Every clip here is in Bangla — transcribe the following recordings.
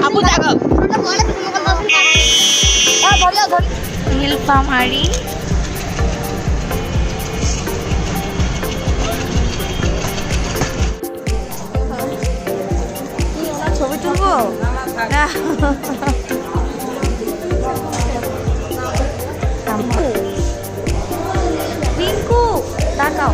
আপু দেখো নীলফামারী ছবি তুলবো রিঙ্কু তাকাও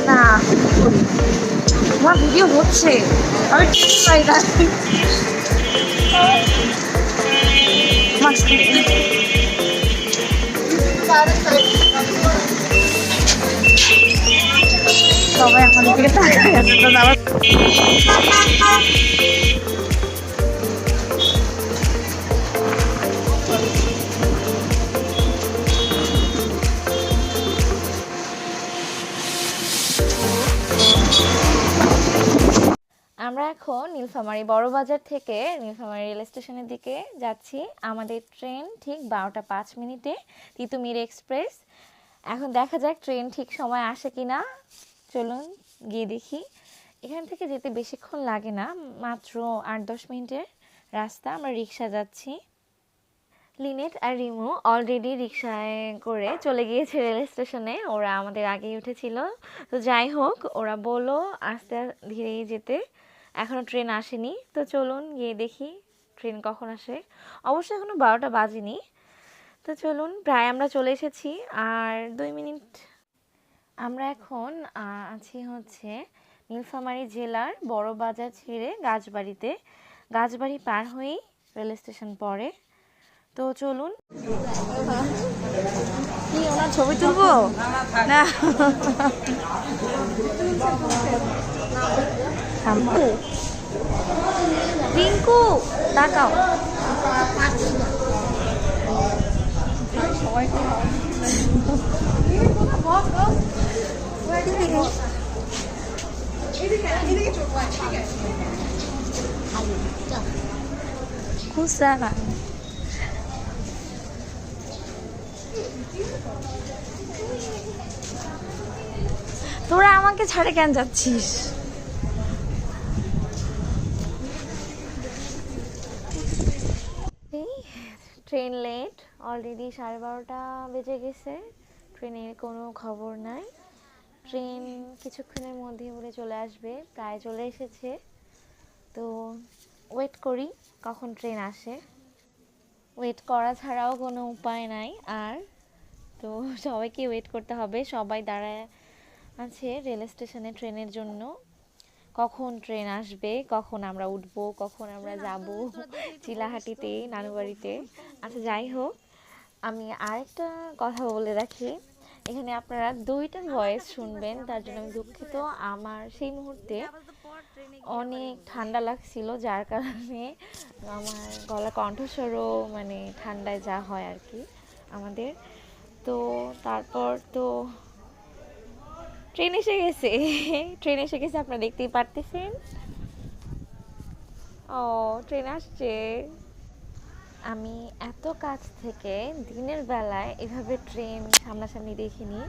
না আমার ভিডিও হচ্ছে আমি ঠিক পাই না সবাই আমাদের দিকে তাকায় আছে তো আবার আমরা এখন নীলফামারী বড় বাজার থেকে নীলফামারী রেল স্টেশনের দিকে যাচ্ছি। আমাদের ট্রেন ঠিক 12টা 5 মিনিটে তিতুমির এক্সপ্রেস। এখন দেখা যাক ট্রেন ঠিক সময় আসে কিনা, চলুন গিয়ে দেখি। এখান থেকে যেতে বেশিক্ষণ লাগে না, মাত্র 8-10 মিনিটের রাস্তা। আমরা রিক্সা যাচ্ছি। লিনেট আর রিমু অলরেডি রিক্সায় করে চলে গিয়েছে রেল স্টেশনে, ওরা আমাদের আগেই উঠেছিল। তো যাই হোক, ওরা বললো আস্তে ধীরেই যেতে, এখনও ট্রেন আসেনি। তো চলুন গিয়ে দেখি ট্রেন কখন আসে। অবশ্য এখনও 12টা বাজেনি। তো চলুন, প্রায় আমরা চলে এসেছি, আর 2 মিনিট। আমরা এখন আছি হচ্ছে নীলফামারী জেলার বড় বাজার ছেড়ে গাছবাড়িতে। গাছবাড়ি পার হয়েই রেল স্টেশন পড়ে। তো চলুন, কি ওনার ছবি তুলবো না রিঙ্কু তাকাও খুশা না তোরা আমাকে ছাড়ে কেন যাচ্ছিস? ট্রেন লেট, অলরেডি 12:30 বেজে গেছে। ট্রেনের কোনো খবর নাই। ট্রেন কিছুক্ষণের মধ্যে উড়ে চলে আসবে, প্রায় চলে এসেছে। তো ওয়েট করি কখন ট্রেন আসে। ওয়েট করা ছাড়াও কোনো উপায় নাই আর। তো সবাইকে ওয়েট করতে হবে, সবাই দাঁড়ায় আছে রেল স্টেশনে ট্রেনের জন্য। কখন ট্রেন আসবে, কখন আমরা উঠবো, কখন আমরা যাব চিলাহাটিতে নানুবাড়িতে। আচ্ছা যাই হোক, আমি আরেকটা কথা বলে রাখি, এখানে আপনারা 2টা ভয়েস শুনবেন, তার জন্য আমি দুঃখিত। আমার সেই মুহূর্তে অনেক ঠান্ডা লাগছিল, যার কারণে আমার গলা কণ্ঠস্বরও মানে ঠান্ডায় যা হয় আর কি আমাদের। তো তারপর তো ট্রেন এসে গেছে ট্রেন এসে গেছে, আপনারা দেখতেই পারতেছেন। ও ট্রেন আসছে। আমি এত কাছ থেকে দিনের বেলায় এভাবে ট্রেন সামনাসামনি দেখিনি,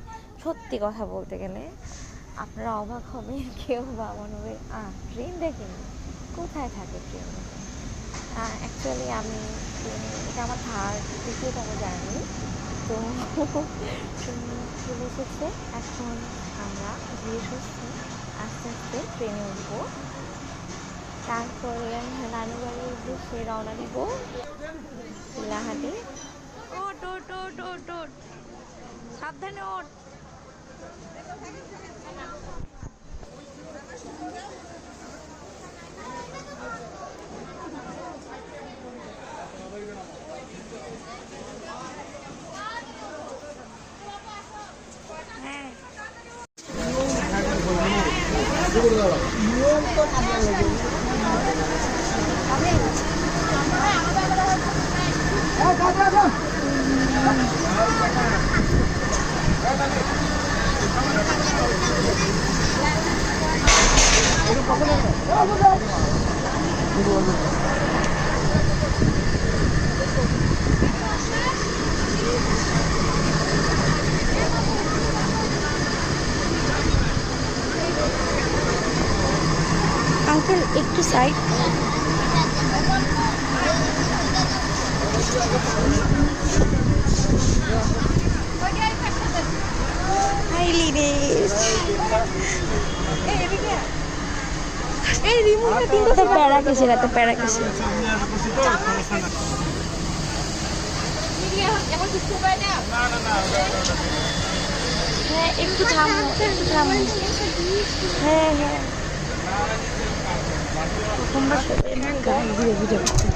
সত্যি কথা বলতে গেলে। আপনারা অবাক হবেন, কেউ বা মনে হবে ট্রেন দেখেনি, কোথায় থাকে ট্রেন। অ্যাকচুয়ালি আমি ট্রেনে, এটা আমার দ্বিতীয়তম জার্নি। তো চলে এসেছে, এখন আমরা ধীরে সুস্থে আস্তে আস্তে ট্রেনে উঠবো। তারপরে নানু বাড়ির উদ্দেশ্যে রওনা দিব চিলাহাটি। ওট ওট ওট ওট ওট, সাবধানে ওট। আঙ্কেল একটু সাইড। হাইলি রে এই রিমুভটা কিন্তু তো প্যারা কেসে তো প্যারা কেসে হ্যাঁ একটু থামো একটু থামো। হ্যাঁ হ্যাঁ প্রথমবার গায়ে ঘুরে বুঝে পাচ্ছি।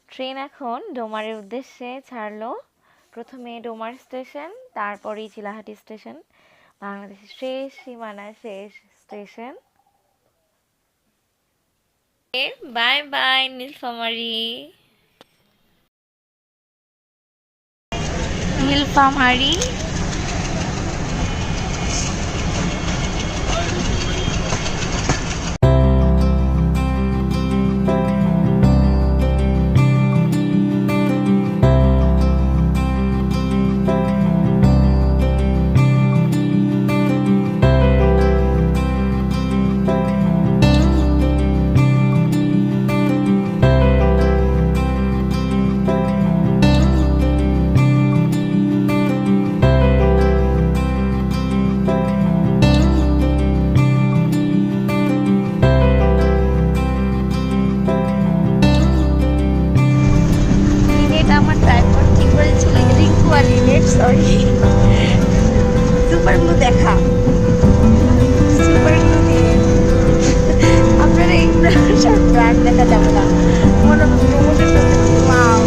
ট্রেন এখন ডোমারের উদ্দেশ্যে ছাড়লো। প্রথমে ডোমার স্টেশন, তারপরেই চিলাহাটি স্টেশন, বাংলাদেশের শেষ সীমানার শেষ station. Bye bye Nilphamari. Nilphamari super glue দেখা, সুপার গ্লু দিয়ে আপনারা এইগুলো সব ব্র্যান্ড দেখা যাবে না, মনে প্রমোশন করতে। ওয়াও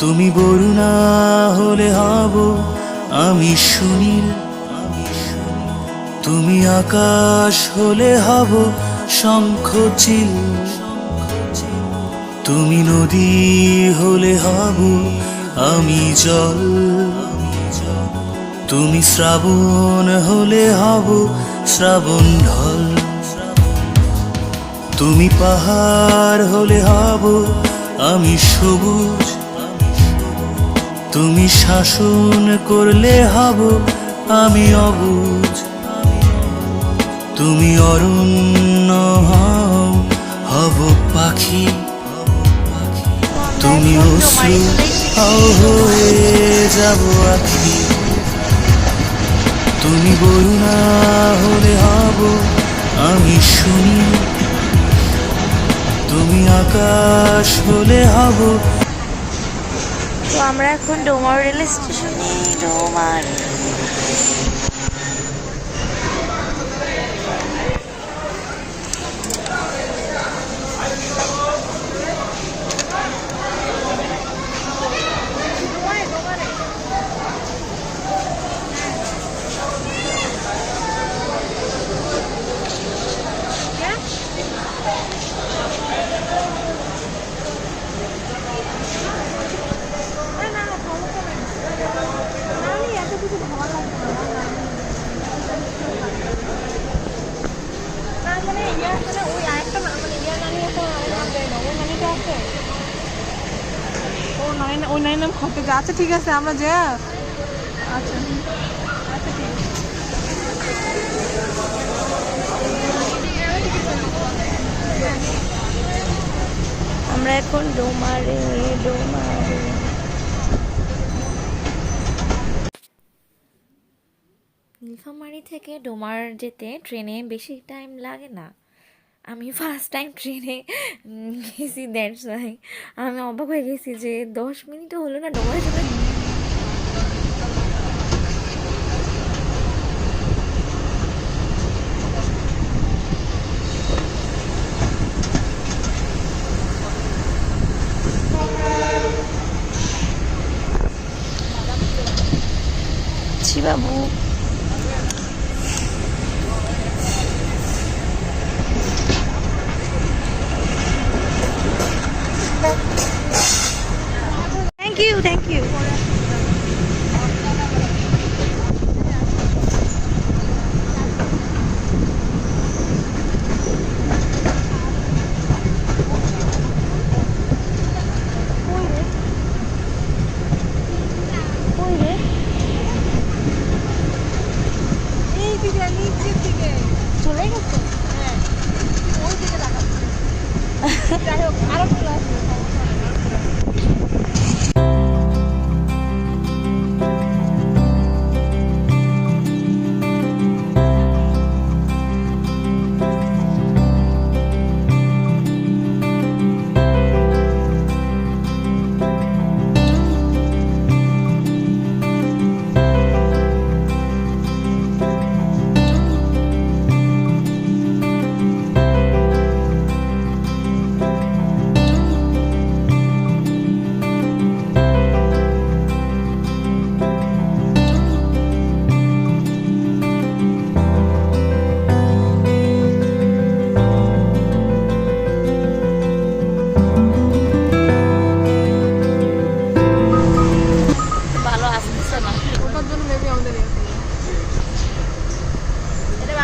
তুমি বরুণা হলে হব আমি সুনীল, তুমি আকাশ হলে হব শঙ্খচিল, তুমি নদী হলে হব আমি জল, তুমি শ্রাবণ হলে হব শ্রাবণ ঢল। তুমি পাহাড় হলে হব আমি সবুজ, তুমি শাসন করলে হব আমি অবুঝ, তুমি অরণ্য হও হব পাখি, তুমি অশ্রু হও হয়ে যাব আখি, তুমি বরুণা হলে হব আমি শুনি, তুমি আকাশ হলে হব। তো আমরা এখন ডোমার রেল স্টেশনে। ডোমার ওই নাইন নাম খরতে আচ্ছা ঠিক আছে আমরা যে আচ্ছা আচ্ছা ঠিক আছে। আমরা এখন ডোমারে। নীলফামারী থেকে ডোমার যেতে ট্রেনে বেশি টাইম লাগে না। আমি ফার্স্ট টাইম ট্রেনে গেছি, দ্যাটস ওয়াই আমি অবাক হয়ে গেছি যে 10 মিনিটও হলো না ডোমারে যেতে। বাবু থ্যাংক ইউ। চলে গেছে। হ্যাঁ ওই দিকে লাগাচ্ছে যাই হোক আরো চলে আসবে।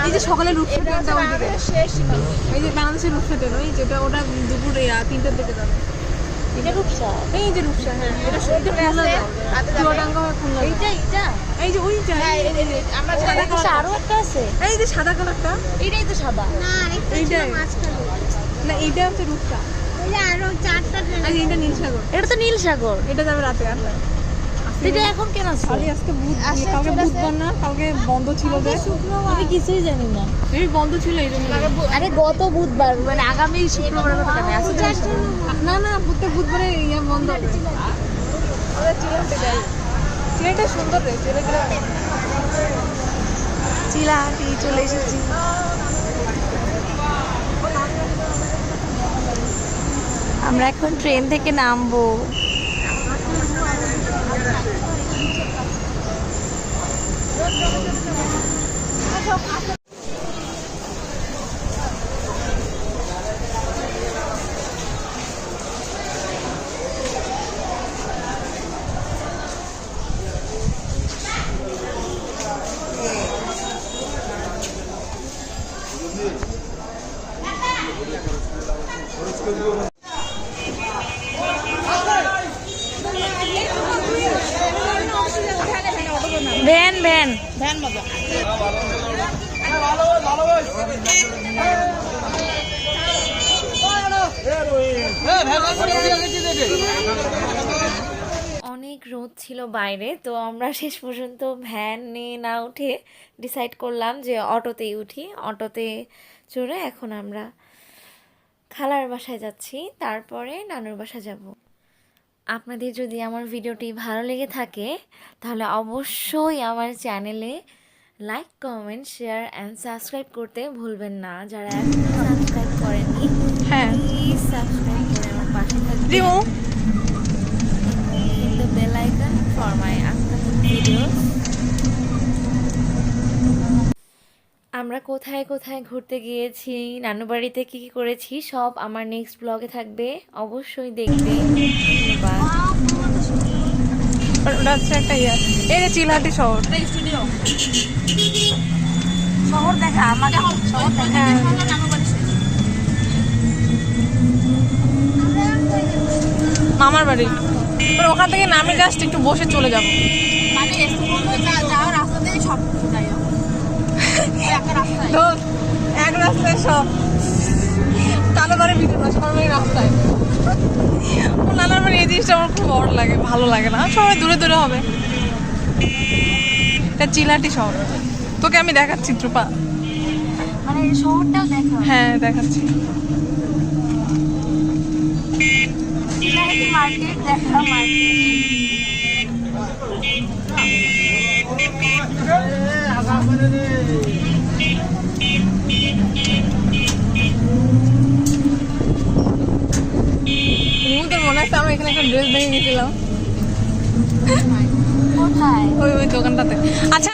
এই যে সকালে রূপসা ট্রেনটা ওই দিকে এই যে বাংলাদেশের রূপসা ট্রেন ওই যেটা ওটা দুপুরে 3টার দিকে যাবে। এটা রূপসা, এই যে রূপসা, হ্যাঁ এটা খুলনা যায় চুয়াডাঙ্গা হয়ে খুলনা। এইটা এই যে ওইটা আমরা সাদা কালার আরো একটা আছে, এই যে সাদা কালারটা এইটাই তো সাদা না, এইটাই না, এইটা হচ্ছে রূপসা। এই যে আরো 4টা ট্রেন আর এইটা নীলসাগর, এটা তো নীল সাগর। এটা যাবে রাতে 8টায়। এটা এখন কেন আছে? আজকে কালকে বুধবার না, কালকে বন্ধ ছিল যে আমি কিছুই জানি না। এই বন্ধ ছিল এই জন্য। আরে গত বুধবার মানে আগামী শুক্রবার কথা আমি আসলে না না প্রত্যেক বুধবারে ইয়া বন্ধ হবে। ছেলেটা সুন্দর রে, ছেলেটা চিলাহাটি চলে এসেছি। আমরা এখন ট্রেন থেকে নামবো। ভ্যান ভ্যান ভ্যান মজা অনেক রোদ ছিল বাইরে, তো আমরা শেষ পর্যন্ত ভ্যানে না উঠে ডিসাইড করলাম যে অটোতেই উঠি। অটোতে চড়ে এখন আমরা খালার বাসায় যাচ্ছি, তারপরে নানুর বাসা যাব। আপনাদের যদি আমার ভিডিওটি ভালো লেগে থাকে তাহলে অবশ্যই আমার চ্যানেলে like, comment, share and subscribe করতে ভুলবেন না। যারা এখনো সাবস্ক্রাইব করেননি, হ্যাঁ প্লিজ সাবস্ক্রাইব করে আমার পাশে থাকবেন। Rimu Hit the bell icon for my upcoming videos. আমরা কোথায় কোথায় ঘুরতে গিয়েছি, নানু বাড়িতে কী কী করেছি সব আমার নেক্সট ব্লগে থাকবে, অবশ্যই দেখবে। ধন্যবাদ। ওটা হচ্ছে একটা এই যে চিলহাটি শহর শহর দেখা আমাদের শহর দেখা। মামার বাড়ি ওখান থেকে নামে জাস্ট একটু বসে চলে যাবো। এক রাস্তায় সব কালো বাড়ির ভিতরে না, সবাই রাস্তায়। ও নানার বাড়ি এই জিনিসটা আমার খুব অড লাগে, ভালো লাগে না। সবাই দূরে দূরে হবে। এটা চিলাটি শহর, তোকে আমি দেখাচ্ছি ত্রুপা। মানে শহরটাও দেখা। হ্যাঁ দেখাচ্ছি। মার্কেট দেখা, তোর মনে আছে আমরা এখানে একটা ড্রেস দেখে গেছিলাম কোথায়? ওই দোকানটাতে। আচ্ছা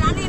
গানে